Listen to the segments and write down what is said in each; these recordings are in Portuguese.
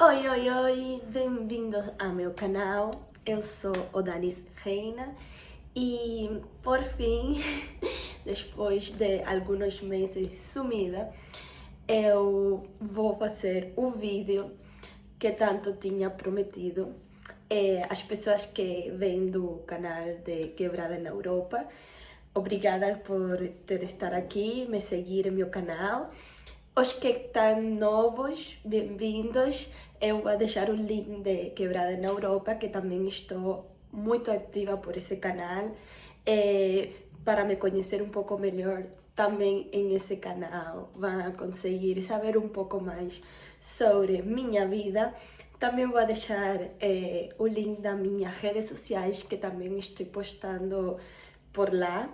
Oi, oi, oi! Bem-vindos ao meu canal. Eu sou o Danis Reina e, por fim, depois de alguns meses sumida, eu vou fazer o vídeo que tanto tinha prometido. As pessoas que vêm do canal de Quebrada na Europa, obrigada por estar aqui, me seguir em meu canal. Os que estão novos, bem-vindos. Eu vou deixar o link de Quebrada na Europa, que também estou muito ativa por esse canal. Para me conhecer um pouco melhor, também em esse canal vão conseguir saber um pouco mais sobre minha vida. Também vou deixar o link das minhas redes sociais, que também estou postando por lá.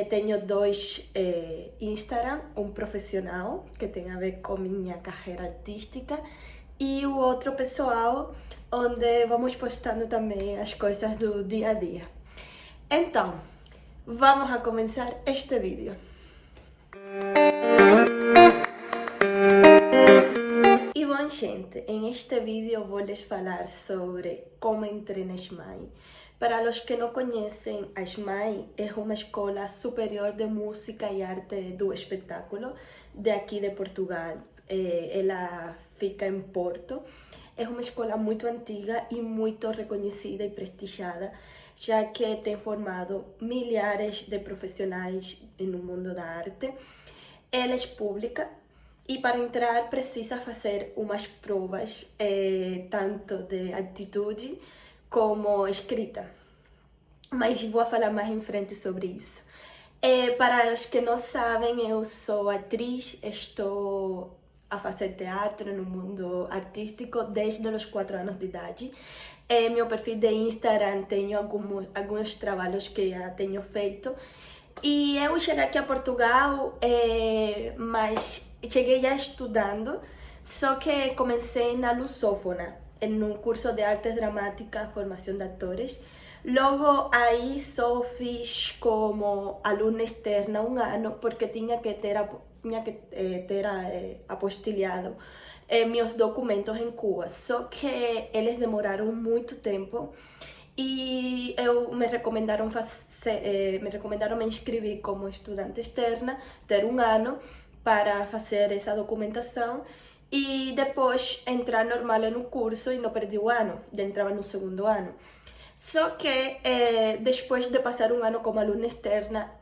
Tenho dois Instagram, um profissional, que tem a ver com minha carreira artística, e o outro pessoal, onde vamos postando também as coisas do dia a dia. Então, vamos a começar este vídeo. E bom, gente, em este vídeo eu vou lhes falar sobre como entrei na SMAI. Para os que não conhecem, a SMAI é uma escola superior de música e arte do espetáculo de aqui de Portugal. Ela fica em Porto. É uma escola muito antiga e muito reconhecida e prestigiada, já que tem formado milhares de profissionais no mundo da arte. Ela é pública e para entrar precisa fazer umas provas, tanto de atitude como escrita. Mas vou falar mais em frente sobre isso. Para os que não sabem, eu sou atriz, estou a fazer teatro no mundo artístico desde os 4 anos de idade. Meu perfil de Instagram tenho alguns trabalhos que já tenho feito. E eu cheguei aqui a Portugal, mas cheguei já estudando, só que comecei na Lusófona, em curso de artes dramáticas, formação de atores. Logo aí só fiz como aluna externa um ano, porque tinha que ter apostilhado meus documentos em Cuba. Só que eles demoraram muito tempo e me recomendaram me inscrever como estudante externa, ter um ano para fazer essa documentação e depois entrar normal no curso e não perdi o ano, já entrava no segundo ano. Só que depois de passar um ano como aluna externa,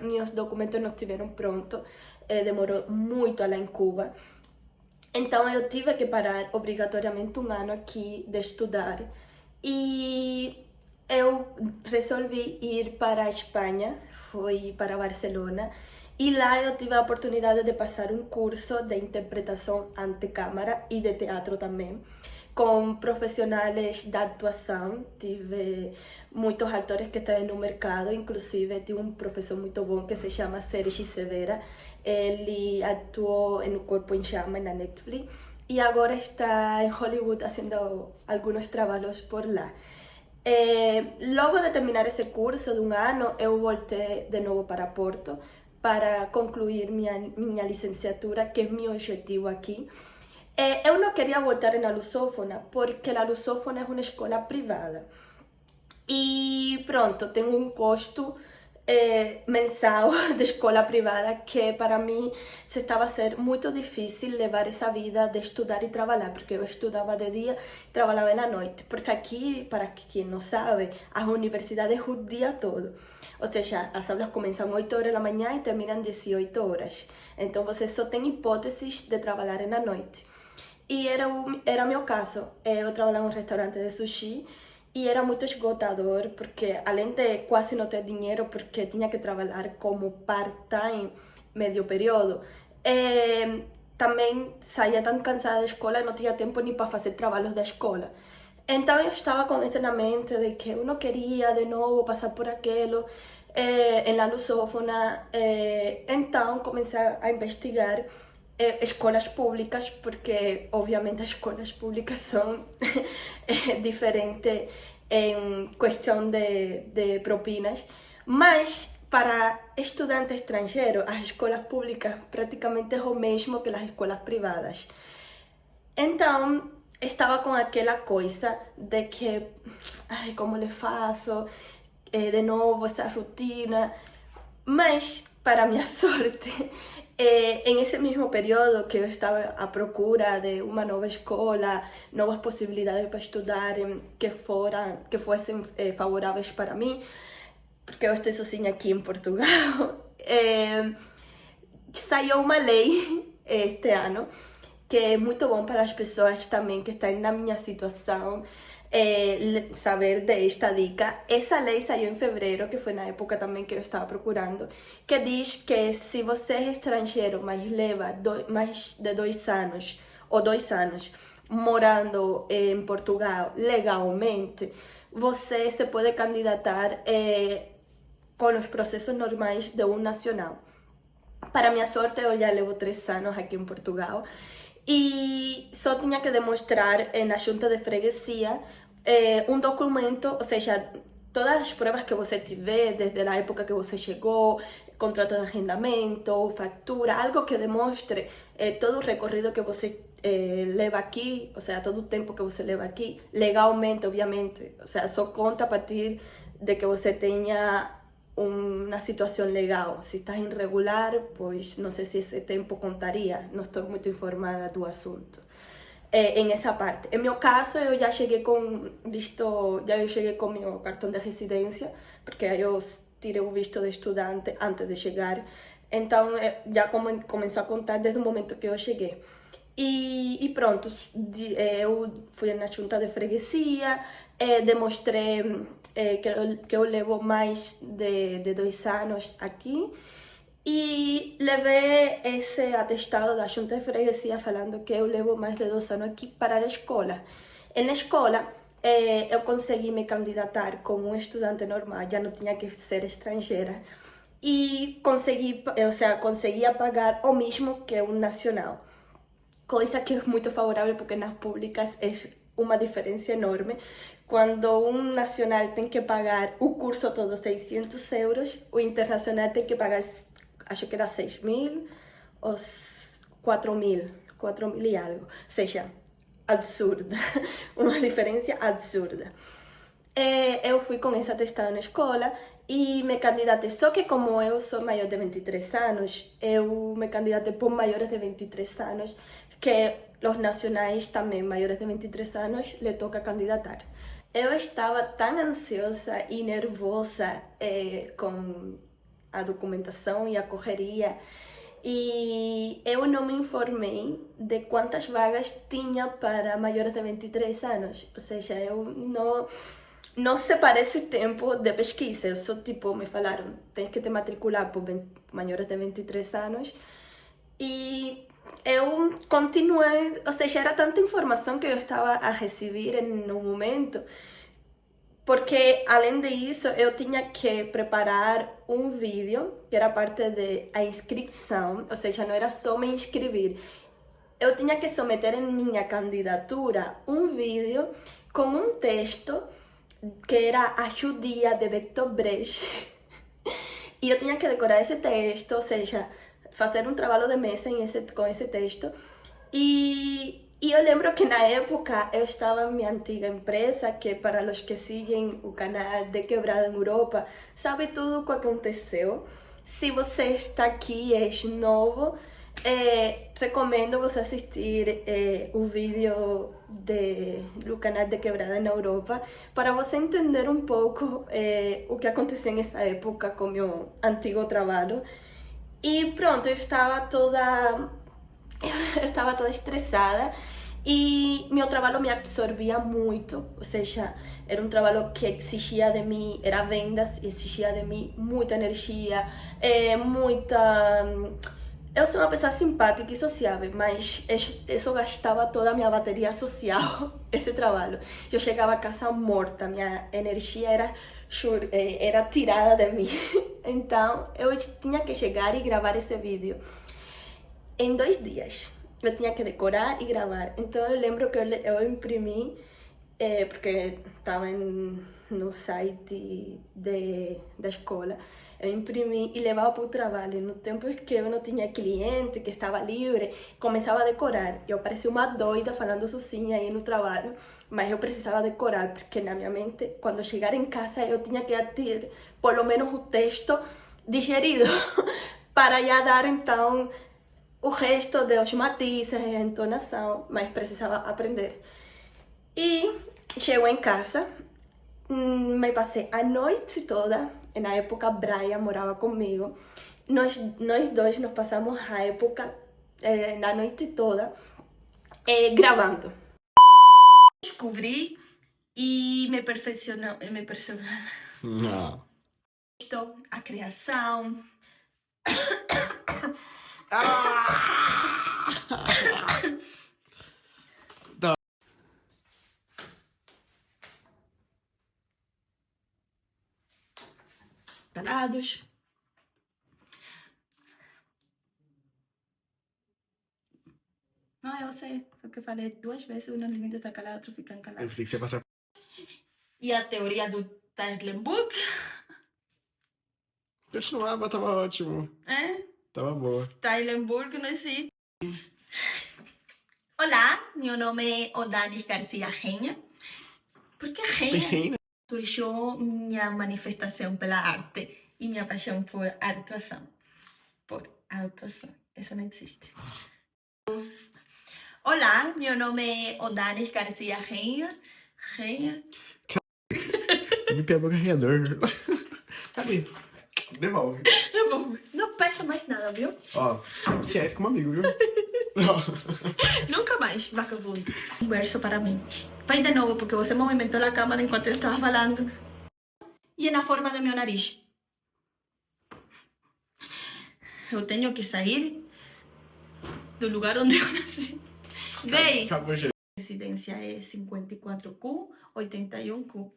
meus documentos não estiveram prontos, demorou muito lá em Cuba. Então eu tive que parar obrigatoriamente um ano aqui de estudar e eu resolvi ir para a Espanha, fui para Barcelona e lá eu tive a oportunidade de passar um curso de interpretação ante câmara e de teatro também, com profissionais da atuação. Tive muitos atores que estão no mercado, inclusive tive um professor muito bom que se chama Sergi Severa. Ele atuou no Corpo em Chama na Netflix e agora está em Hollywood fazendo alguns trabalhos por lá. Logo de terminar esse curso de um ano, eu voltei de novo para Porto para concluir minha licenciatura, que é meu objetivo aqui. Eu não queria voltar na Lusófona, porque a Lusófona é uma escola privada. E pronto, tem um custo mensal de escola privada que para mim se estava a ser muito difícil levar essa vida de estudar e trabalhar, porque eu estudava de dia e trabalhava na noite, porque aqui, para quem não sabe, as universidades o dia todo, ou seja, as aulas começam 8 horas da manhã e terminam 18 horas, então você só tem hipóteses de trabalhar na noite. E era meu caso. Eu trabalhava em um restaurante de sushi e era muito esgotador, porque além de quase não ter dinheiro, porque tinha que trabalhar como part-time, meio período, também saía tão cansada da escola e não tinha tempo nem para fazer trabalhos da escola. Então eu estava com isso na mente de que eu não queria de novo passar por aquilo em la Lusófona. Então comecei a investigar escolas públicas, porque obviamente as escolas públicas são diferentes em questão de propinas, mas para estudante estrangeiro as escolas públicas praticamente é o mesmo que as escolas privadas. Então estava com aquela coisa de que, ai, como le faço de novo essa rotina, mas para minha sorte, em esse mesmo período que eu estava à procura de uma nova escola, novas possibilidades para estudar que fossem favoráveis para mim, porque eu estou sozinha aqui em Portugal, saiu uma lei este ano que é muito bom para as pessoas também que estão na minha situação saber desta dica. Essa lei saiu em fevereiro, que foi na época também que eu estava procurando, que diz que se você é estrangeiro, mas leva mais de 2 anos ou 2 anos morando em Portugal legalmente, você se pode candidatar com os processos normais de um nacional. Para minha sorte, eu já levo 3 anos aqui em Portugal e só tinha que demonstrar na junta de freguesia um documento, ou seja, todas as provas que você tiver, desde a época que você chegou, contrato de arrendamento, factura, algo que demonstre todo o recorrido que você leva aqui, ou seja, todo o tempo que você leva aqui, legalmente, obviamente, ou seja, só conta a partir de que você tenha uma situação legal. Se está irregular, pois não sei se esse tempo contaria, não estou muito informada do assunto. Em essa parte. Em meu caso, eu já cheguei com visto, já eu cheguei com meu cartão de residência, porque eu tirei o visto de estudante antes de chegar, então já começou a contar desde o momento que eu cheguei. E pronto, eu fui na junta de freguesia, demonstrei que eu levo mais de 2 anos aqui, e levei esse atestado da junta de freguesia falando que eu levo mais de 2 anos aqui para a escola. E na escola eu consegui me candidatar como um estudante normal, já não tinha que ser estrangeira, e conseguia pagar o mesmo que um nacional. Coisa que é muito favorável porque nas públicas é uma diferença enorme. Quando um nacional tem que pagar o curso todo 600 euros, o internacional tem que pagar, acho que era 6.000 ou 4.000 e algo. Ou seja, absurda, uma diferença absurda. Eu fui com esse atestado na escola e me candidatei, só que como eu sou maior de 23 anos, eu me candidatei por maiores de 23 anos, que os nacionais também maiores de 23 anos lhe toca candidatar. Eu estava tão ansiosa e nervosa com a documentação e a correria, e eu não me informei de quantas vagas tinha para maiores de 23 anos, ou seja, eu não separei esse tempo de pesquisa, eu só me falaram, tens que te matricular por maiores de 23 anos, e eu continuei, ou seja, era tanta informação que eu estava a receber no momento, porque além disso eu tinha que preparar um vídeo, que era parte da inscrição, ou seja, não era só me inscrever, eu tinha que submeter em minha candidatura um vídeo com um texto que era a judia de Bertolt Brecht, e eu tinha que decorar esse texto, ou seja, fazer um trabalho de mesa com esse texto. E eu lembro que na época eu estava em minha antiga empresa, que para os que seguem o canal de Quebrada em Europa, sabe tudo o que aconteceu. Se você está aqui e é novo, recomendo você assistir o vídeo do canal de Quebrada na Europa para você entender um pouco o que aconteceu nessa época com meu antigo trabalho. E pronto, eu estava toda estressada e meu trabalho me absorvia muito, ou seja, era um trabalho que exigia de mim, era vendas, exigia de mim muita energia, eu sou uma pessoa simpática e sociável, mas isso gastava toda a minha bateria social, esse trabalho. Eu chegava a casa morta, minha energia era tirada de mim. Então, eu tinha que chegar e gravar esse vídeo em 2 dias. Eu tinha que decorar e gravar. Então, eu lembro que eu imprimi porque estava no site da escola. Eu imprimi e levava para o trabalho. No tempo que eu não tinha cliente, que estava livre, começava a decorar. Eu parecia uma doida falando sozinha aí no trabalho, mas eu precisava decorar, porque na minha mente, quando chegar em casa, eu tinha que ter pelo menos o texto digerido para já dar então o resto dos matizes, a entonação, mas precisava aprender. E chegou em casa, me passei a noite toda, na época Brian morava comigo, nós dois nos passamos a época, na noite toda, gravando. Descobri e me perfeccionou, Não. a criação. Calados. Não, eu sei, só que eu falei 2 vezes, um limita está calado, outro fica calado. Eu pensei que você ia passar. E a teoria do Teislenburg? Continuava, tava ótimo. Tava boa. Teislenburg não existe. Olá, meu nome é Odanis Garcia Renha. Por que Tem Renha? reina? Surgiu minha manifestação pela arte e minha paixão por atuação. Por atuação. Isso não existe. Olá, meu nome é Odanis Garcia Renha. Renha? Me pegou carregador. Cadê? Devolve. Não peça mais nada, viu? Ó, esquece como amigo, viu? Nunca mais, vagabundo. Um verso para mim. Vai de novo, porque você movimentou a câmera enquanto eu estava falando. E é na forma do meu nariz. Eu tenho que sair do lugar onde eu nasci. Bem, Acabou, gente. a residência é 54Q, 81Q.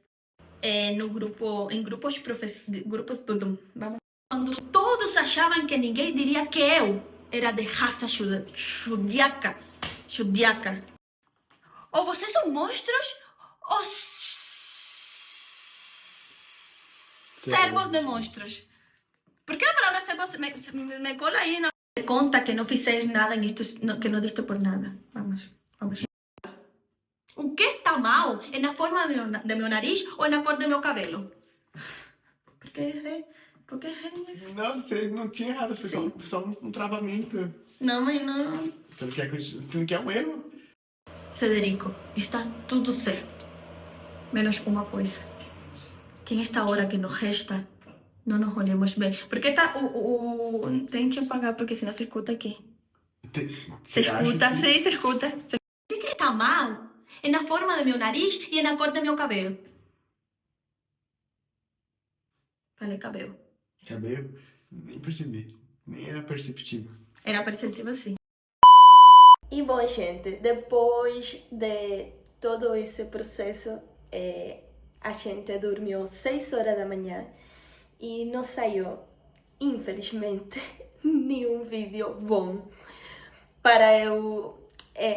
No grupo, em grupos vamos. Quando todos achavam que ninguém diria que eu era de raça judiaca. Ou vocês são monstros, ou servos de monstros. Por que a palavra servos me cola aí? Não? Conta que não fizeste nada nisto, que não diste por nada. Vamos. O que está mal é na forma do meu nariz ou na cor do meu cabelo? Porque é isso. Nossa, você não tinha errado, foi só um travamento. Não, mas não. Você não quer um erro? Federico, está tudo certo. Menos uma coisa. Que nesta hora que nos resta, não nos olhemos bem. Porque tá tem que apagar, porque senão se escuta aqui. Se escuta, sim, se escuta. O que está mal é na forma do meu nariz e na cor do meu cabelo. Falei cabelo. Cabelo? Nem percebi. Nem era perceptível. Era perceptível, sim. E bom, gente, depois de todo esse processo, a gente dormiu 6 horas da manhã e não saiu, infelizmente, nenhum vídeo bom para eu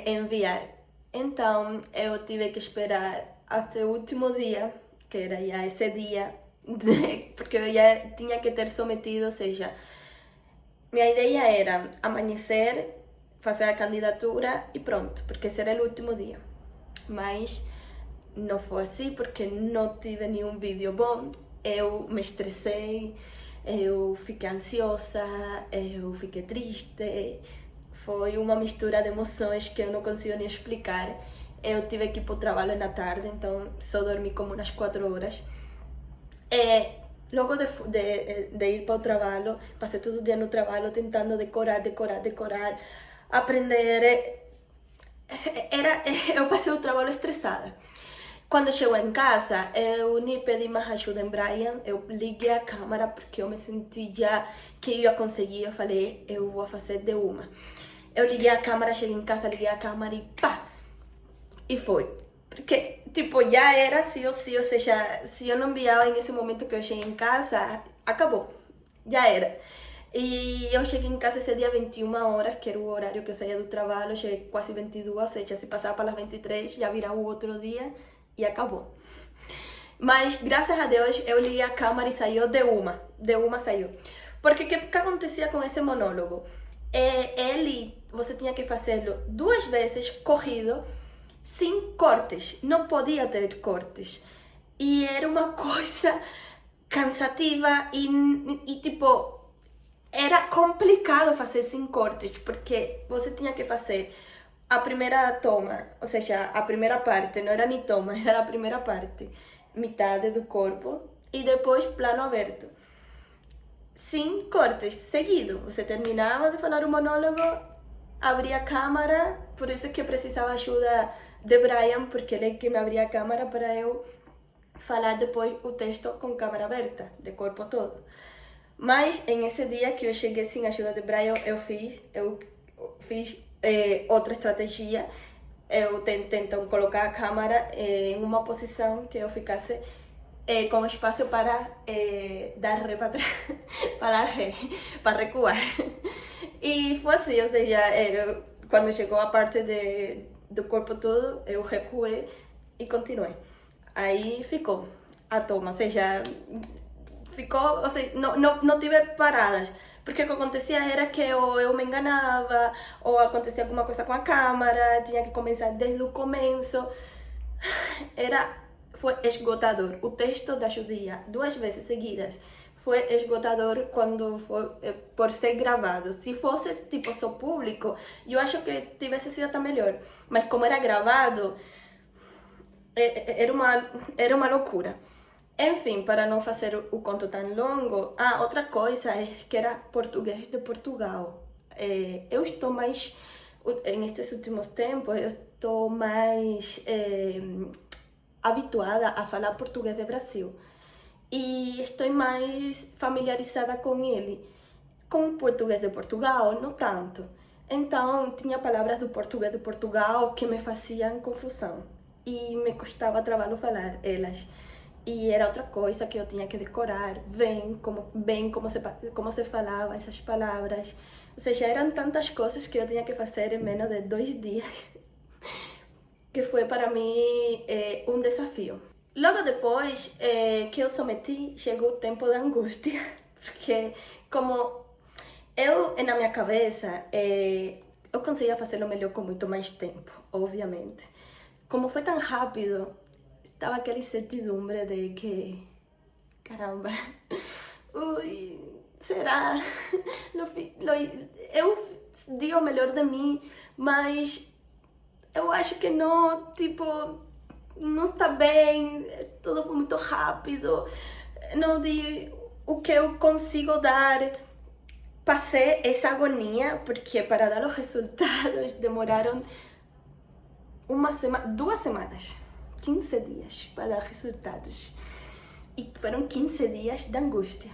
enviar. Então, eu tive que esperar até o último dia, que era já esse dia, porque eu já tinha que ter sometido, ou seja, minha ideia era amanhecer, fazer a candidatura e pronto, porque esse era o último dia. Mas não foi assim, porque não tive nenhum vídeo bom. Eu me estressei, eu fiquei ansiosa, eu fiquei triste. Foi uma mistura de emoções que eu não consigo nem explicar. Eu tive que ir para o trabalho na tarde, então só dormi como umas 4 horas. Logo de ir para o trabalho, passei todo o dia no trabalho tentando decorar, aprender. Eu passei o trabalho estressada. Quando chegou em casa, eu nem pedi mais ajuda em Brian, eu liguei a câmera porque eu me senti já que eu ia conseguir. Eu falei, eu vou fazer de uma. Eu liguei a câmera, cheguei em casa, liguei a câmera e pá! E foi. Porque, tipo, já era sim ou sim, ou seja, se eu não enviava nesse momento que eu cheguei em casa, acabou. Já era. E eu cheguei em casa esse dia 21 horas, que era o horário que eu saía do trabalho, cheguei quase 22, ou seja, se passava para as 23, já virava o outro dia, e acabou. Mas, graças a Deus, eu liguei a câmera e saiu de uma saiu. Porque o que acontecia com esse monólogo? Você tinha que fazê-lo 2 vezes corrido, sem cortes, não podia ter cortes. E era uma coisa cansativa e tipo, era complicado fazer sem cortes, porque você tinha que fazer a primeira toma, ou seja, a primeira parte, não era nem toma, era a primeira parte, metade do corpo, e depois plano aberto. Sem cortes, seguido. Você terminava de falar o monólogo, abria a câmera, por isso que eu precisava ajuda de Brian, porque ele é que me abria a câmera para eu falar depois o texto com câmera aberta, de corpo todo. Mas em esse dia que eu cheguei sem ajuda de Brian, eu fiz outra estratégia. Eu tentei então colocar a câmera em uma posição que eu ficasse com espaço para dar ré para trás, para dar ré, para recuar. E foi assim, ou seja, quando chegou a parte do corpo todo, eu recuei e continuei. Aí ficou a toma, ou seja, não tive paradas. Porque o que acontecia era que eu me enganava, ou acontecia alguma coisa com a câmera, tinha que começar desde o começo. Foi esgotador. O texto da judia, 2 vezes seguidas, foi esgotador quando foi por ser gravado. Se fosse tipo só público, eu acho que tivesse sido até melhor. Mas como era gravado, era uma loucura. Enfim, para não fazer o conto tão longo, outra coisa é que era português de Portugal. Eu estou mais, nestes últimos tempos, eu estou mais habituada a falar português do Brasil. E estou mais familiarizada com ele. Com o português de Portugal, não tanto. Então, tinha palavras do português de Portugal que me faziam confusão. E me custava trabalho falar elas. E era outra coisa que eu tinha que decorar, como se falava essas palavras. Ou seja, eram tantas coisas que eu tinha que fazer em menos de 2 dias, que foi para mim um desafio. Logo depois que eu submeti, chegou o tempo da angústia, porque como eu, na minha cabeça, eu conseguia fazê-lo melhor com muito mais tempo, obviamente. Como foi tão rápido, estava aquela incertidumbre de que, caramba, ui, será? Eu di o melhor de mim, mas eu acho que não, tipo, não está bem, tudo foi muito rápido, não di o que eu consigo dar. Passei essa agonia, porque para dar os resultados demoraram 2 semanas. 15 dias para dar resultados. E foram 15 dias de angústia.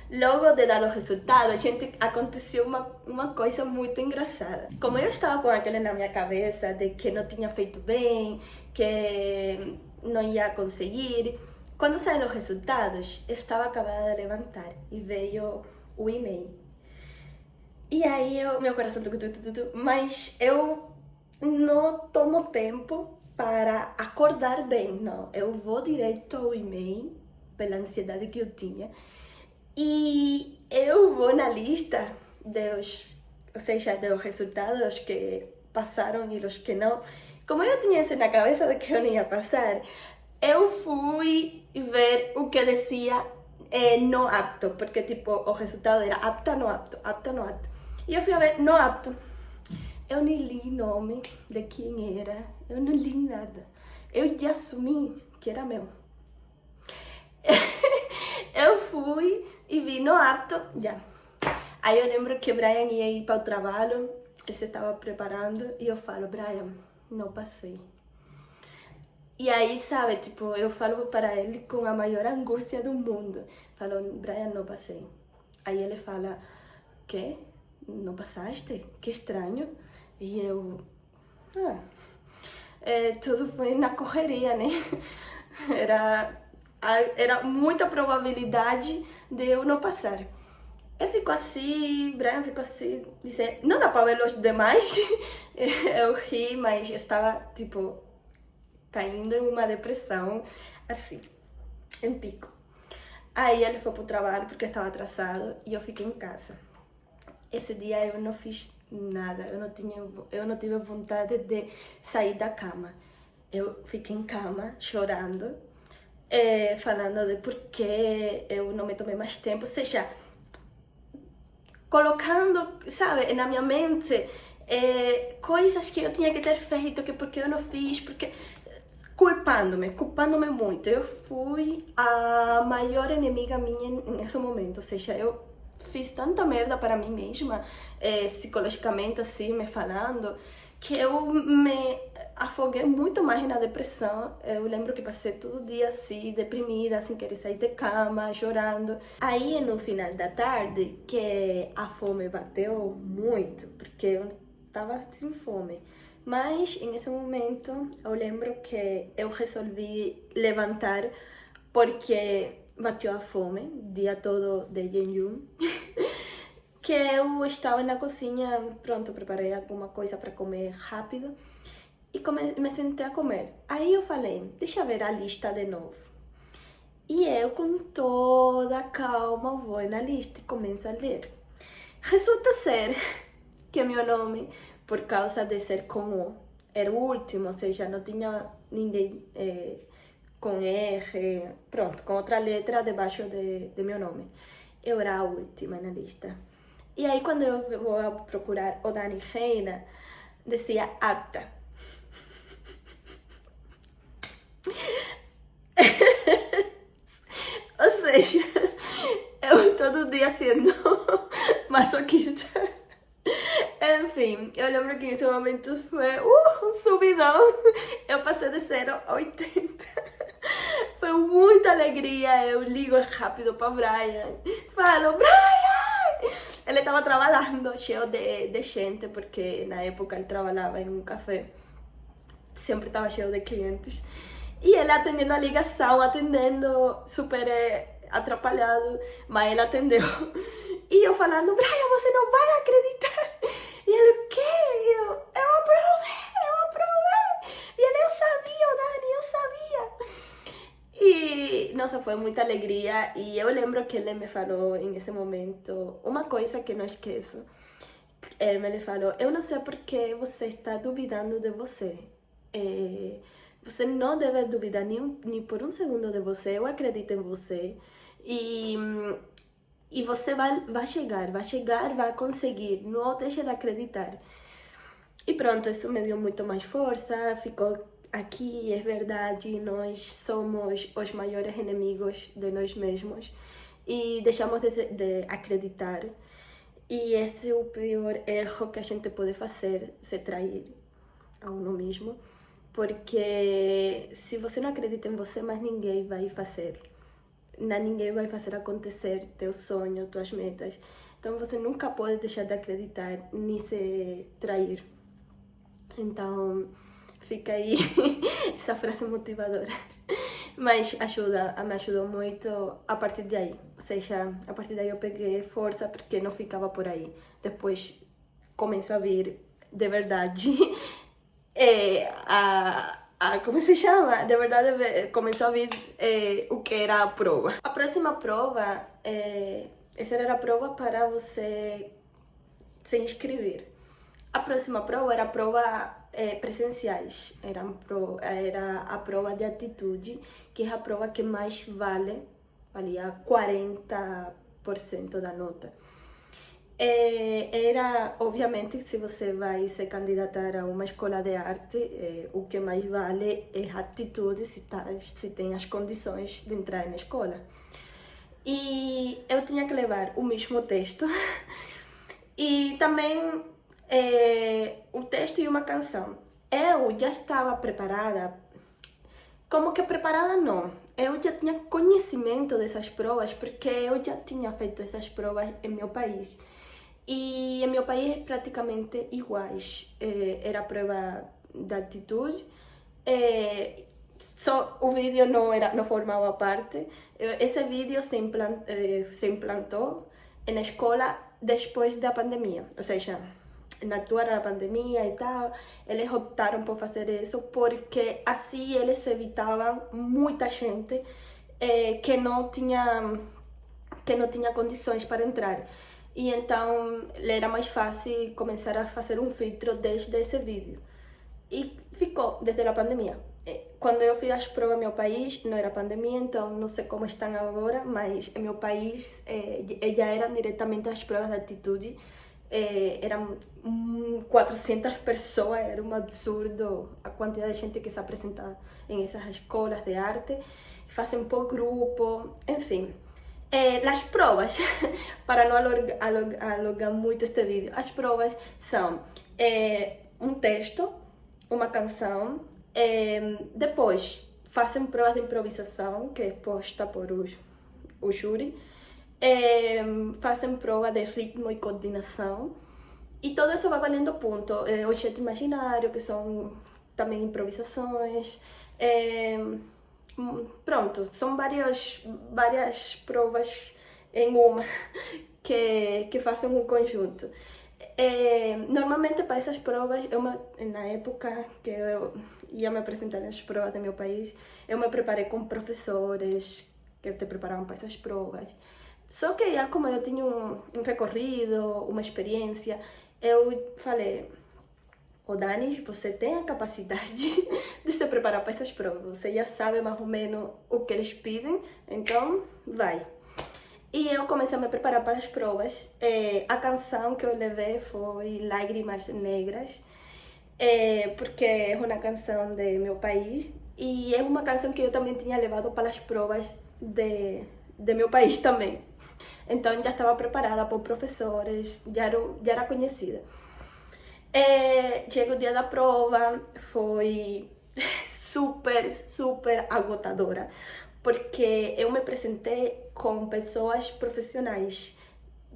Logo de dar os resultados, gente, aconteceu uma coisa muito engraçada. Como eu estava com aquilo na minha cabeça de que não tinha feito bem, que não ia conseguir, quando saíram os resultados, eu estava acabada de levantar e veio o e-mail. E aí meu coração mas eu não tomo tempo para acordar bem, não. Eu vou direto ao e-mail, pela ansiedade que eu tinha, e eu vou na lista dos resultados que passaram e os que não. Como eu tinha isso na cabeça de que eu não ia passar, eu fui ver o que dizia não apto, porque tipo, o resultado era apta, não apto, apta, não apto. E eu fui a ver não apto. Eu nem li nome de quem era, eu não li nada. Eu já assumi que era meu. Eu fui e vi no apto, já. Aí eu lembro que Brian ia ir para o trabalho, ele se estava preparando e eu falo, Brian, não passei. E aí, sabe, tipo, eu falo para ele com a maior angústia do mundo. Falo, Brian, não passei. Aí ele fala, quê? Não passaste? Que estranho. E eu... tudo foi na correria, né? Era muita probabilidade de eu não passar. Eu fico assim, Brian ficou assim, disse, não dá para ver os demais. Eu ri, mas eu estava, tipo, caindo em uma depressão, assim, em pico. Aí ele foi pro trabalho porque estava atrasado e eu fiquei em casa. Esse dia eu não fiz nada, eu não tive vontade de sair da cama. Eu fiquei em cama chorando, falando de por que eu não me tomei mais tempo, ou seja, colocando, sabe, na minha mente coisas que eu tinha que ter feito, que porque eu não fiz, porque culpando-me muito. Eu fui a maior inimiga minha nesse momento, ou seja, eu fiz tanta merda para mim mesma, psicologicamente assim, me falando, que eu me afoguei muito mais na depressão. Eu lembro que passei todo dia assim, deprimida, sem querer sair de cama, chorando. Aí no final da tarde, que a fome bateu muito, porque eu tava sem fome. Mas nesse momento eu lembro que eu resolvi levantar porque bateu a fome, o dia todo de jejum. Que eu estava na cozinha, pronto, preparei alguma coisa para comer rápido e me sentei a comer. Aí eu falei, deixa eu ver a lista de novo. E eu, com toda a calma, vou na lista e começo a ler. Resulta ser que meu nome, por causa de ser com O, era o último, ou seja, não tinha ninguém com R, pronto, com outra letra debaixo de meu nome. Eu era a última na lista. E aí, quando eu vou procurar o Dani Reina, dizia Ata. Ou seja, eu todo dia sendo masoquista. Enfim, eu lembro que nesse momento foi um subidão. Eu passei de 0 a 80. Foi muita alegria. Eu ligo rápido para Brian. Falo, Brian! Ele estava trabalhando cheio de gente, porque na época ele trabalhava em um café. Sempre estava cheio de clientes. E ele atendendo a ligação, atendendo super atrapalhado, mas ele atendeu. E eu falando, Brian, você não vai acreditar. E ele, o quê? E eu aprovei. E ele, eu sabia, Dani, eu sabia. E, nossa, foi muita alegria. E eu lembro que ele me falou nesse momento uma coisa que não esqueço. Ele me falou, eu não sei porque você está duvidando de você. Você não deve duvidar nem por um segundo de você. Eu acredito em você. E você vai chegar, vai conseguir. Não deixe de acreditar. E pronto, isso me deu muito mais força. Ficou aqui, é verdade. Nós somos os maiores inimigos de nós mesmos. E deixamos de acreditar. E esse é o pior erro que a gente pode fazer, se trair a uno mesmo. Porque se você não acredita em você, mais ninguém vai fazer. Ninguém vai fazer acontecer teu sonho, tuas metas. Então você nunca pode deixar de acreditar, nem se trair. Então fica aí essa frase motivadora. Mas me ajudou muito a partir de aí. Ou seja, a partir daí eu peguei força porque não ficava por aí. Depois começou a vir de verdade como se chama? De verdade começou a vir o que era a prova. A próxima prova, essa era a prova para você se inscrever. A próxima prova era a prova presenciais, era a prova de atitude, que é a prova que mais valia 40% da nota. Era, obviamente, se você vai se candidatar a uma escola de arte, o que mais vale é a atitude, se tem as condições de entrar na escola. E eu tinha que levar o mesmo texto e também o texto e uma canção. Eu já estava preparada, como que preparada não, eu já tinha conhecimento dessas provas porque eu já tinha feito essas provas em meu país. E em meu país é praticamente iguais. Era a prova de atitude, só o vídeo não formava parte. Esse vídeo se implantou na escola depois da pandemia, ou seja, na altura da pandemia e tal, eles optaram por fazer isso porque assim eles evitavam muita gente que não tinha condições para entrar. E então era mais fácil começar a fazer um filtro desde esse vídeo. E ficou desde a pandemia. Quando eu fiz as provas no meu país, não era pandemia, então não sei como estão agora, mas em meu país já eram diretamente as provas de atitude. Eram 400 pessoas, era um absurdo a quantidade de gente que se apresenta em essas escolas de arte, fazem por grupo, enfim. As provas, para não alongar muito este vídeo, as provas são um texto, uma canção, depois fazem provas de improvisação, que é posta por o júri, fazem prova de ritmo e coordenação, e tudo isso vai valendo ponto. Objeto imaginário, que são também improvisações, pronto, são várias provas em uma que fazem um conjunto. Normalmente para essas provas, na época que eu ia me apresentar nas provas do meu país, eu me preparei com professores que te preparavam para essas provas. Só que já como eu tinha um recorrido, uma experiência, eu falei: "Ô Dani, você tem a capacidade de se preparar para essas provas, você já sabe mais ou menos o que eles pedem, então vai." E eu comecei a me preparar para as provas. A canção que eu levei foi Lágrimas Negras, porque é uma canção de meu país e é uma canção que eu também tinha levado para as provas de meu país também. Então já estava preparada por professores, já era conhecida. Chega o dia da prova, foi super agotadora, porque eu me apresentei com pessoas profissionais.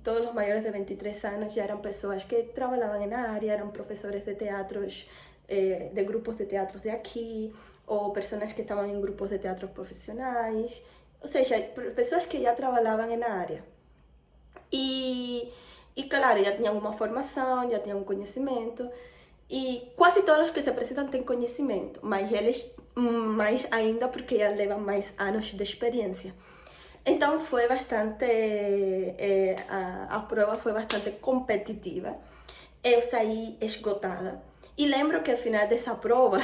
Todos os maiores de 23 anos já eram pessoas que trabalhavam na área, eram professores de teatros, de grupos de teatros de aqui, ou pessoas que estavam em grupos de teatros profissionais, ou seja, pessoas que já trabalhavam na área. E claro, já tinham uma formação, já tinham um conhecimento, e quase todos os que se apresentam têm conhecimento, mas eles mais ainda porque já levam mais anos de experiência. Então foi bastante, a prova foi bastante competitiva. Eu saí esgotada. E lembro que ao final dessa prova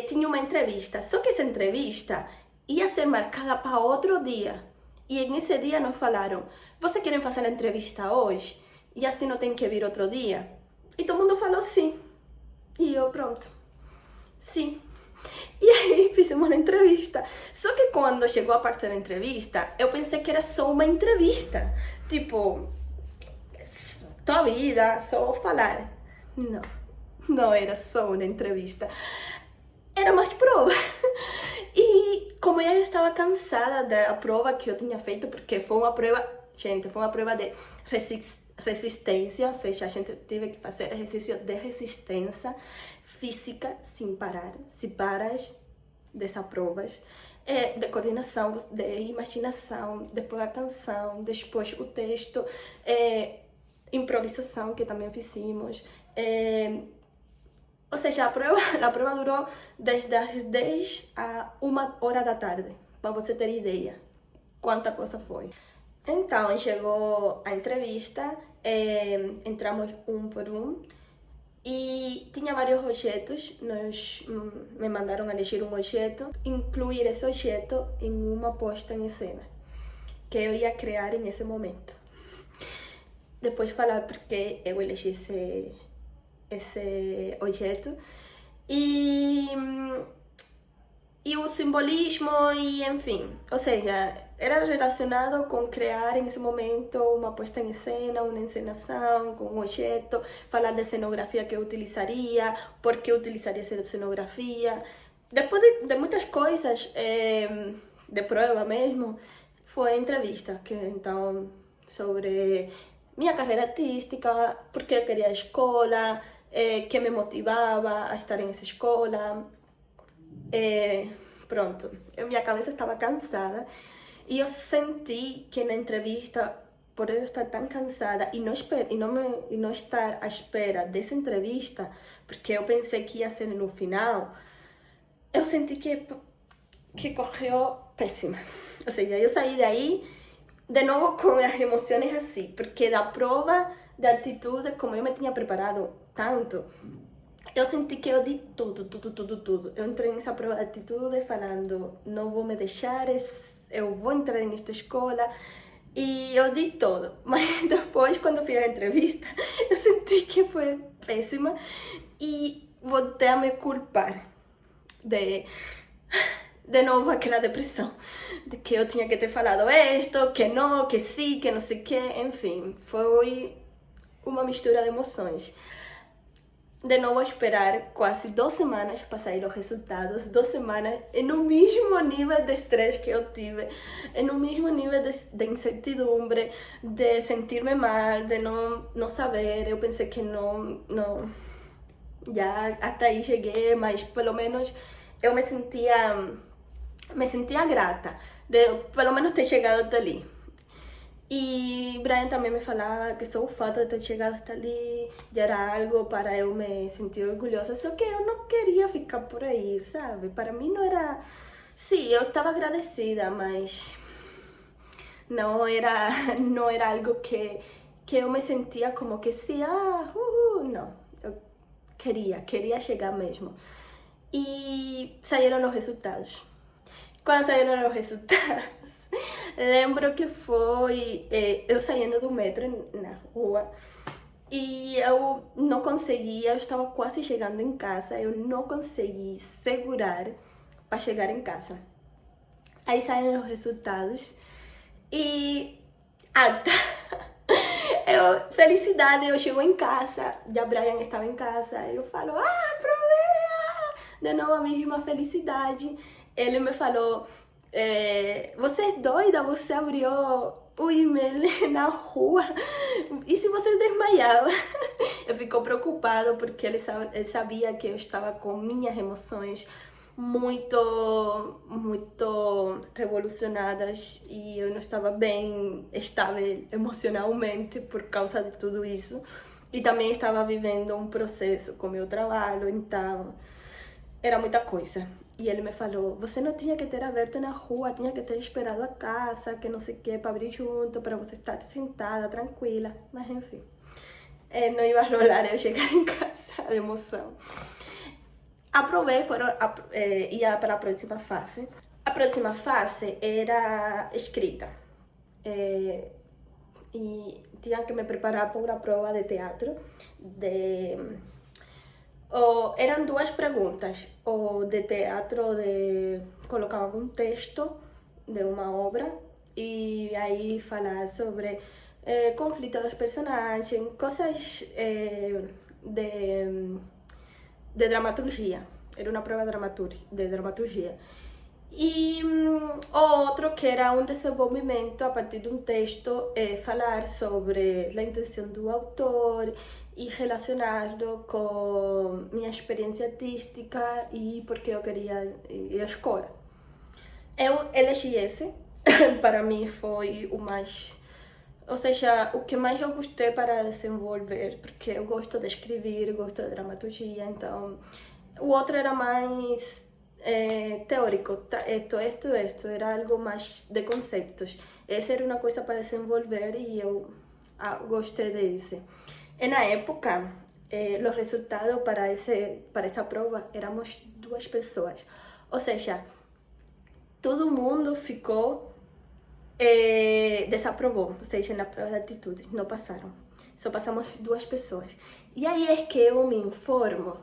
tinha uma entrevista, só que essa entrevista ia ser marcada para outro dia. E nesse dia nos falaram: "Você querem fazer a entrevista hoje? E assim não tem que vir outro dia?" E todo mundo falou sim. E eu, pronto, sim. E aí fizemos uma entrevista. Só que quando chegou a parte da entrevista, eu pensei que era só uma entrevista. Tipo, tua vida, só falar. Não era só uma entrevista. Era mais prova. E como eu estava cansada da prova que eu tinha feito, porque foi uma prova, gente, foi uma prova de resistência, ou seja, a gente teve que fazer exercício de resistência física sem parar. Se paras dessas provas, de coordenação, de imaginação, depois a canção, depois o texto, improvisação que também fizemos. Ou seja, a prova durou desde as 10 a 1h da tarde, para você ter ideia quanta coisa foi. Então, chegou a entrevista, entramos um por um e tinha vários objetos. Me mandaram a elegir um objeto, incluir esse objeto em uma posta em cena que eu ia criar nesse momento. Depois falar porque eu elegi esse objeto e o simbolismo e enfim, ou seja, era relacionado com criar nesse momento uma posta em cena, uma encenação com um objeto, falar da cenografia que eu utilizaria, por que eu utilizaria essa cenografia. Depois de muitas coisas, de prova mesmo, foi a entrevista, que então sobre minha carreira artística, por que eu queria a escola, que me motivava a estar nessa escola. Pronto, minha cabeça estava cansada e eu senti que na entrevista por eu estar tão cansada e não estar à espera dessa entrevista, porque eu pensei que ia ser no final, eu senti que correu péssima. Ou seja, eu saí daí de novo com as emoções assim, porque da prova de atitude, como eu me tinha preparado tanto, eu senti que eu di tudo. Eu entrei nessa prova de atitude falando, não vou me deixar, eu vou entrar nesta escola. E eu di tudo. Mas depois, quando fiz a entrevista, eu senti que foi péssima e voltei a me culpar de novo aquela depressão, de que eu tinha que ter falado isto, que não, que sim, que não sei o que, enfim, foi uma mistura de emoções. De novo a esperar quase 2 semanas para sair os resultados, 2 semanas no mesmo nível de estresse que eu tive, no mesmo nível de incertidumbre, de sentir-me mal, de não saber. Eu pensei que não, já até aí cheguei, mas pelo menos eu me sentia grata de pelo menos ter chegado até ali. E Brian também me falava que só o fato de ter chegado até ali já era algo para eu me sentir orgulhosa, só que eu não queria ficar por aí, sabe? Para mim não era... Sim, eu estava agradecida, mas não era algo que eu me sentia como que sim, não. Eu queria chegar mesmo. E saíram os resultados. Quando saíram os resultados, lembro que foi eu saindo do metro na rua e eu não conseguia, eu estava quase chegando em casa, eu não consegui segurar para chegar em casa. Aí saíram os resultados e felicidade, eu chego em casa, já Brian estava em casa, eu falo, provei! De novo a mesma felicidade. Ele me falou, você é doida, você abriu o e-mail na rua, e se você desmaiava? Eu fico preocupada porque ele sabia que eu estava com minhas emoções muito revolucionadas e eu não estava bem estável emocionalmente por causa de tudo isso. E também estava vivendo um processo com meu trabalho, então era muita coisa. E ele me falou, você não tinha que ter aberto na rua, tinha que ter esperado a casa, que não sei o que, para abrir junto, para você estar sentada, tranquila. Mas enfim, não ia rolar eu chegar em casa de emoção. Aprovei, ia para a próxima fase. A próxima fase era escrita. E tinha que me preparar para uma prova de teatro eram 2 perguntas, ou de teatro, colocava um texto de uma obra e aí falar sobre conflito dos personagens, coisas de dramaturgia. Era uma prova de dramaturgia. E o outro que era um desenvolvimento a partir de um texto, falar sobre a intenção do autor e relacionado com minha experiência artística e porque eu queria ir à escola. Eu elegi esse, para mim foi o mais... Ou seja, o que mais eu gostei para desenvolver, porque eu gosto de escrever, gosto de dramaturgia, então... O outro era mais teórico, esto, era algo mais de conceitos. Essa era uma coisa para desenvolver e eu gostei desse. E na época, os resultados para essa prova éramos 2 pessoas. Ou seja, todo mundo ficou, desaprovou, ou seja, na prova de atitude, não passaram. Só passamos 2 pessoas. E aí é que eu me informo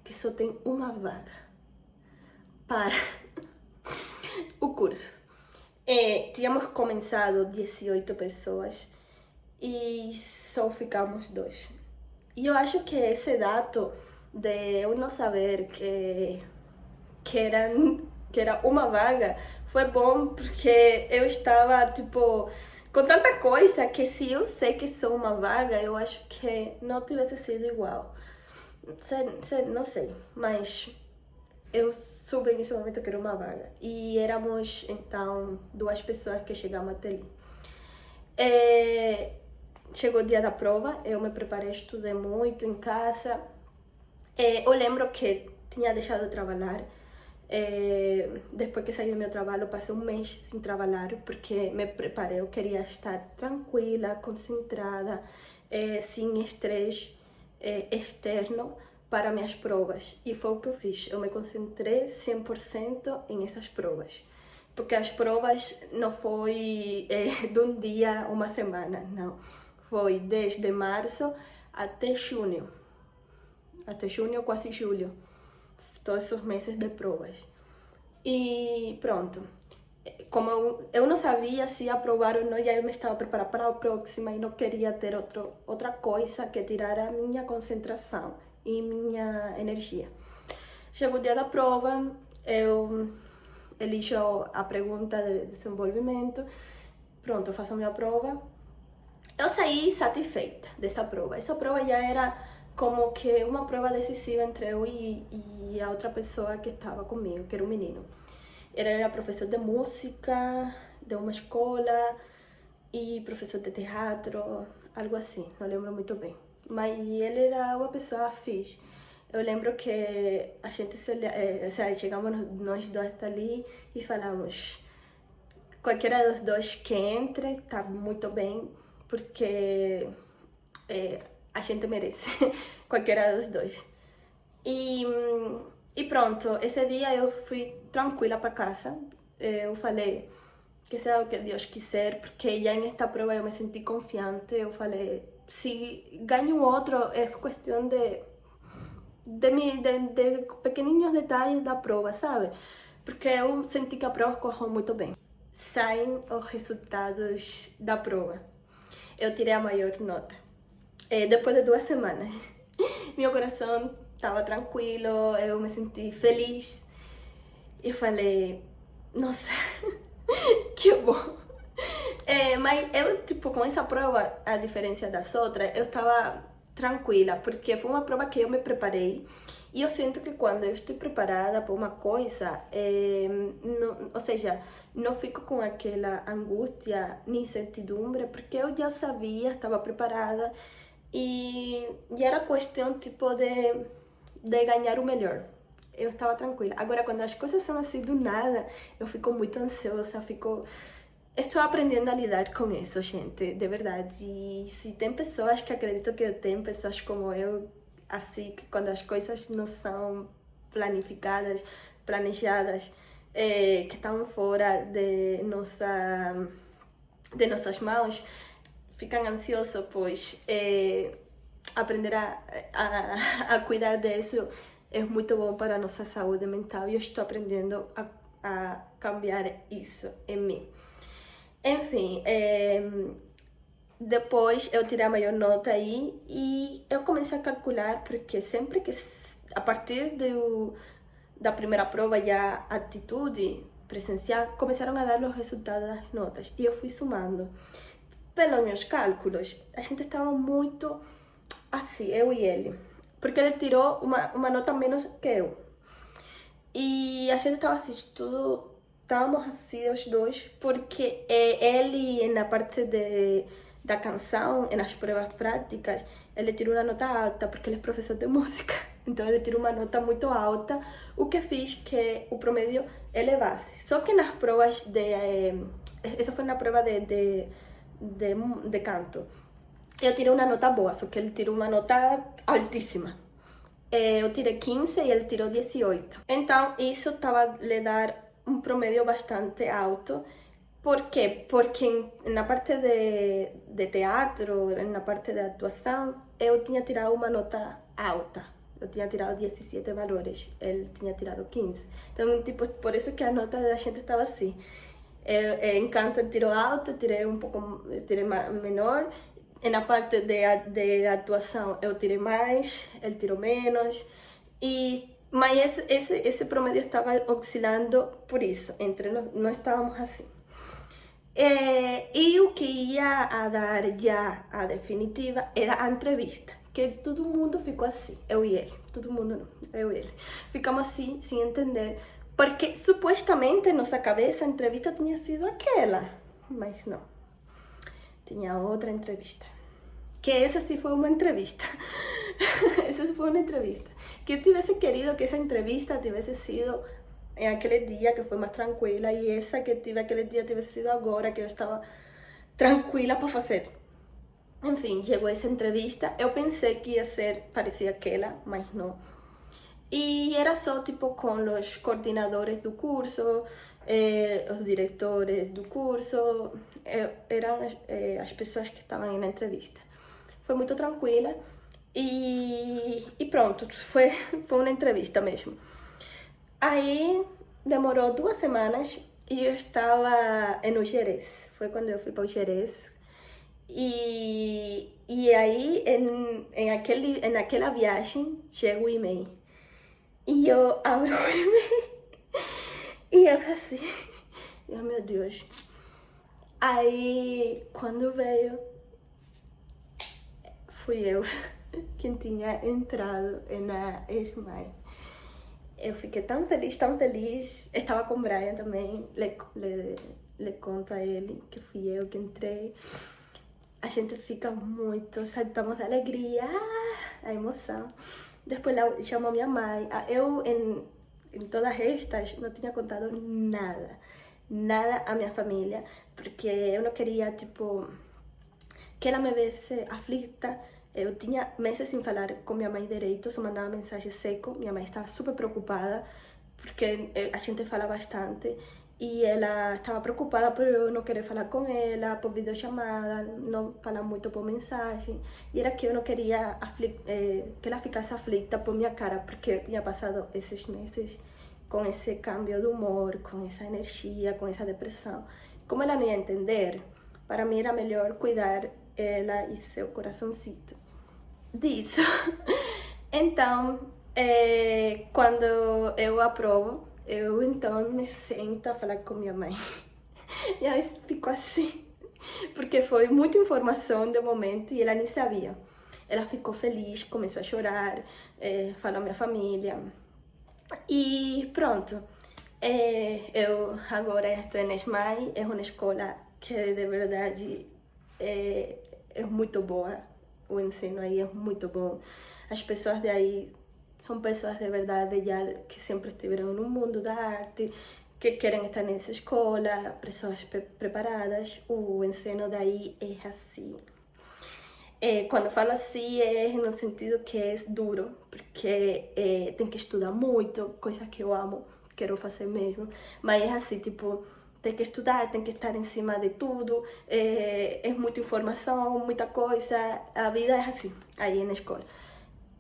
que só tem uma vaga para o curso. Tínhamos começado 18 pessoas e só ficamos 2. E eu acho que esse dado de eu não saber que era uma vaga foi bom, porque eu estava, tipo, com tanta coisa que se eu sei que sou uma vaga, eu acho que não tivesse sido igual. Não sei, mas eu soube nesse momento que era uma vaga. E éramos, então, 2 pessoas que chegamos até ali. Chegou o dia da prova, eu me preparei, estudei muito em casa. Eu lembro que tinha deixado de trabalhar. Depois que saí do meu trabalho, passei um mês sem trabalhar, porque me preparei, eu queria estar tranquila, concentrada, sem estresse externo para minhas provas. E foi o que eu fiz, eu me concentrei 100% em essas provas. Porque as provas não foi de um dia, uma semana, não. Foi desde março até junho. Até junho, quase julho. Todos os meses de provas. E pronto. Como eu não sabia se ia aprovar ou não, já eu me estava preparando para a próxima e não queria ter outra coisa que tirar a minha concentração e minha energia. Chegou o dia da prova, eu elijo a pergunta de desenvolvimento, pronto, eu faço a minha prova. Eu saí satisfeita dessa prova. Essa prova já era como que uma prova decisiva entre eu e a outra pessoa que estava comigo, que era um menino. Ele era professor de música, de uma escola, e professor de teatro, algo assim, não lembro muito bem. Mas ele era uma pessoa fixe. Eu lembro que a gente chegamos nós dois ali e falamos, qualquer dos dois que entre, tá muito bem, porque a gente merece, qualquer dos dois. E pronto, esse dia eu fui tranquila para casa. Eu falei que seja o que Deus quiser, porque já nesta prova eu me senti confiante. Eu falei, se ganho outro, é questão de pequeninos detalhes da prova, sabe? Porque eu senti que a prova correu muito bem. Saem os resultados da prova. Eu tirei a maior nota. Depois de 2 semanas. Meu coração estava tranquilo, eu me senti feliz. E falei, nossa, que bom. Mas eu, tipo, com essa prova, a diferença das outras, eu estava tranquila, porque foi uma prova que eu me preparei. E eu sinto que quando eu estou preparada para uma coisa, ou seja, não fico com aquela angústia nem incertidumbre, porque eu já sabia, estava preparada e era questão tipo de ganhar o melhor. Eu estava tranquila. Agora, quando as coisas são assim do nada, eu fico muito ansiosa, Estou aprendendo a lidar com isso, gente, de verdade. E se tem pessoas que acreditam que tem pessoas como eu, assim, que quando as coisas não são planificadas, planejadas, que estão fora de nossas mãos, ficam ansiosos, pois aprender a cuidar disso é muito bom para a nossa saúde mental e eu estou aprendendo a cambiar isso em mim. Enfim, depois eu tirei a maior nota aí e eu comecei a calcular, porque sempre que, a partir da primeira prova e a atitude presencial, começaram a dar os resultados das notas e eu fui somando. Pelos meus cálculos, a gente estava muito assim, eu e ele, porque ele tirou uma nota menos que eu. E a gente estava assim, estávamos assim os dois, porque ele na parte da canção, nas provas práticas, ele tirou uma nota alta, porque ele é professor de música. Então ele tirou uma nota muito alta, o que fez que o promédio elevasse. Só que nas provas isso foi na prova de canto. Eu tirei uma nota boa, só que ele tirou uma nota altíssima. Eu tirei 15 e ele tirou 18. Então isso estava a lhe dar um promédio bastante alto. Por quê? Porque na parte de teatro, na parte de atuação, eu tinha tirado uma nota alta. Eu tinha tirado 17 valores, ele tinha tirado 15. Então, tipo, por isso que a nota da gente estava assim. Em canto ele tirou alto, eu tirei menor. E na parte de atuação eu tirei mais, ele tirou menos. Mas esse promédio estava oscilando por isso, entre nós estávamos assim. E o que ia a dar já a definitiva era a entrevista, que todo mundo ficou assim, eu e ele, todo mundo não, eu e ele. Ficamos assim, sem entender, porque supostamente em nossa cabeça a entrevista tinha sido aquela, mas não. tinha outra entrevista. Que essa sim foi uma entrevista. Essa foi uma entrevista. Que eu tivesse querido que essa entrevista tivesse sido em aquele dia que foi mais tranquila e essa que tive aquele dia tivesse sido agora que eu estava tranquila para fazer. Enfim, chegou essa entrevista. Eu pensei que ia ser parecia aquela, mas não. E era só tipo com os coordenadores do curso, os diretores do curso, eram as pessoas que estavam na entrevista. Foi muito tranquila e pronto, foi uma entrevista mesmo. Aí demorou 2 semanas e eu estava no Jerez. Foi quando eu fui para o Jerez. E aí, naquela viagem, chega o e-mail. E eu abro o e-mail e eu assim, oh meu Deus. Aí, quando veio, fui eu quem tinha entrado na ESMAI. Eu fiquei tão feliz. Estava com o Brian também, le conto a ele que fui eu que entrei. A gente fica muito, saltamos de alegria, a emoção. Depois chamou minha mãe. Eu, em todas estas, não tinha contado nada à minha família, porque eu não queria, tipo, que ela me visse aflita. Eu tinha meses sem falar com minha mãe direito, só mandava mensagem seco. Minha mãe estava super preocupada, porque a gente fala bastante. E ela estava preocupada por eu não querer falar com ela por videochamada, não falar muito por mensagem. E era que eu não queria que ela ficasse aflita por minha cara, porque eu tinha passado esses meses com esse câmbio de humor, com essa energia, com essa depressão. Como ela não ia entender, para mim era melhor cuidar ela e seu coraçãozinho disso. Então, quando eu aprovo, eu então me sento a falar com minha mãe. E aí ficou assim, porque foi muita informação de momento e ela nem sabia. Ela ficou feliz, começou a chorar, falou à minha família. E pronto, eu agora estou na ESMAI, é uma escola que de verdade é muito boa. O ensino aí é muito bom. As pessoas de aí são pessoas de verdade já que sempre estiveram no mundo da arte, que querem estar nessa escola, pessoas preparadas. O ensino daí é assim. Quando falo assim é no sentido que é duro, porque tem que estudar muito, coisa que eu amo, quero fazer mesmo, mas é assim, tipo, tem que estudar, tem que estar em cima de tudo, é muita informação, muita coisa, a vida é assim, aí na escola.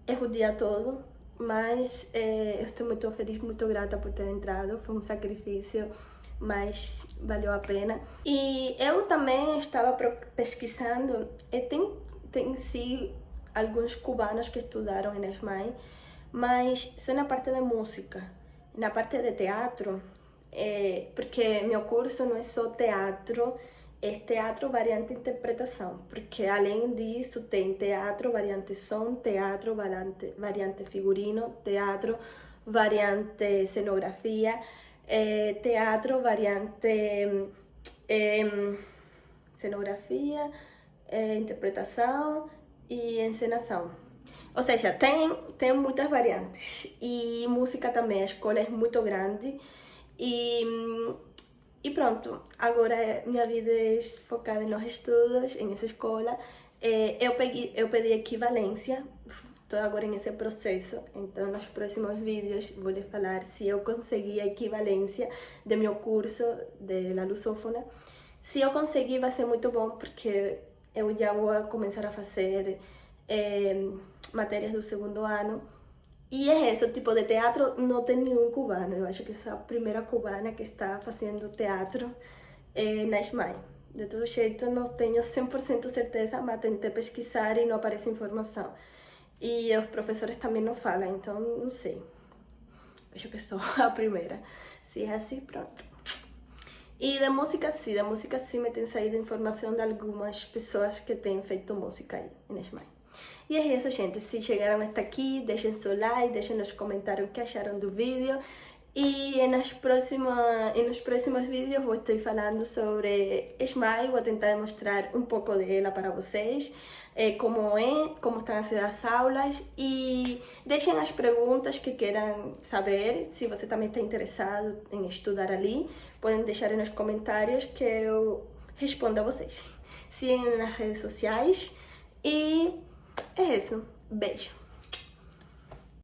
É o dia todo, mas eu estou muito feliz, muito grata por ter entrado, foi um sacrifício, mas valeu a pena. E eu também estava pesquisando, tem sim alguns cubanos que estudaram em ESMAI, mas só na parte de música, na parte de teatro, porque meu curso não é só teatro, é teatro variante interpretação, porque além disso tem teatro variante som, teatro variante figurino, teatro variante cenografia, teatro variante cenografia, interpretação e encenação. Ou seja, tem muitas variantes. E música também, a escola é muito grande. E pronto, agora minha vida é focada nos estudos, em essa escola. Eu pedi equivalência, estou agora nesse processo, então nos próximos vídeos vou lhes falar se eu consegui a equivalência do meu curso de La Lusófona. Se eu conseguir vai ser muito bom, porque eu já vou começar a fazer matérias do segundo ano. E é isso, tipo de teatro não tem nenhum cubano. Eu acho que sou a primeira cubana que está fazendo teatro na ESMAI. De todo jeito, não tenho 100% certeza, mas tentei pesquisar e não aparece informação. E os professores também não falam, então não sei. Acho que sou a primeira. Se é assim, pronto. E de música sim me tem saído informação de algumas pessoas que têm feito música aí em ESMAI. E é isso, gente. Se chegaram até aqui, deixem seu like, deixem nos comentários o que acharam do vídeo. E nos próximos vídeos vou estar falando sobre Smile, vou tentar mostrar um pouco dela para vocês, como estão a ser as aulas, e deixem as perguntas que queiram saber. Se você também está interessado em estudar ali, podem deixar nos comentários que eu respondo a vocês. Sigam nas redes sociais e é isso. Beijo!